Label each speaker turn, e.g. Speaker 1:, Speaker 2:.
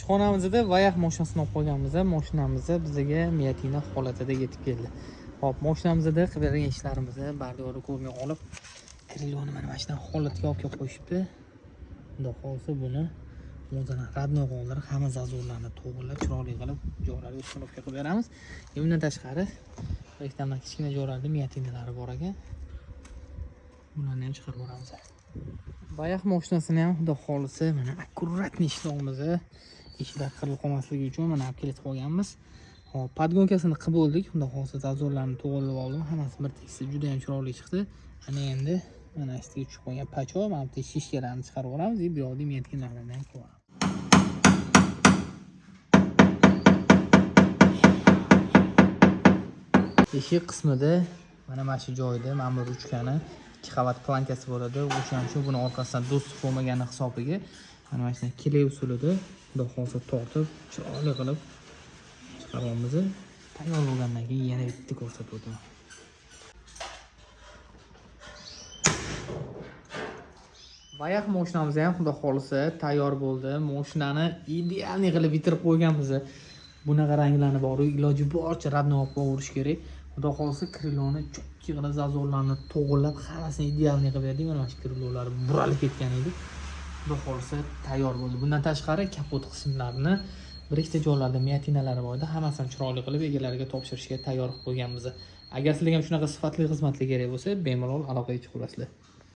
Speaker 1: Ishxonamizda Vayax mashinasini olib qo'yganmiz. Mashinamiz bizga Miatina holatida yetib keldi. Hop, mashinamizda qilgan ishlarimizni bardori ko'rmay olib, Krilloni mana shunday holatga olib kelib qo'yishibdi. Xudo xolsa buni o'zini radno qoldirib, hamma zazorlarni to'g'rilab, chiroyli qilib joylarga uстановка qilib beramiz. Bundan tashqari, reklamdan kichkina joylarda Miatinalari bor ekan. Bularni ham chiqarib boramiz. Vayax mashinasini ham xudo xolisa mana akkuratni ishlaymiz. Ishlar qirilib qolmasligi uchun mana olib kelib qo'yganmiz. Hop, podgonkasini qilib bo'ldik. Xudo xolsa zazorlarni to'g'rilab oldim. Hammasi bir tekis, juda ham chiroyli chiqdi. Ana endi mana ustiga tushib qolgan pacho, mana bu shishkalarni chiqarib yuboramiz. Bu yoqda metkinlarni ham qo'yamiz. Eshik qismida mana shu joyda ma'mur uchkani 2 qavat plankasi bo'ladi. O'sha ham shu buni orqasidan do'st bo'lmagani hisobiga mana shunday kile usulida xudo xolsa tortib, chiroyli qilib chiqaramiz. Tayyor bo'lgandan keyin yana bitta ko'rsatib o'taman. Vayax mashinamiz ham xudo xolisa tayyor bo'ldi. Mashinani ideal qilib bitirib qo'yganmiz. Bunaqa ranglarni bor, iloji boricha radno olib qo'yirish kerak. Xudo xolsa Krilloni cho'kki qilib zazorlarni to'g'rilab, hammasini ideal qilib berdik. Mana shu Krillolar buralib ketgan edi. Xudo xolsa tayyor bo'ldi. Bundan tashqari kapot qismlarini bir ikkita joylarda Miatinalari bor edi. Hammasini chiroyli qilib egalariga topshirishga tayyor qilib qo'yganmiz. Agar sizlarga ham shunaqa sifatli xizmatlar kerak bo'lsa, bemalol aloqaga chiqib olasizlar.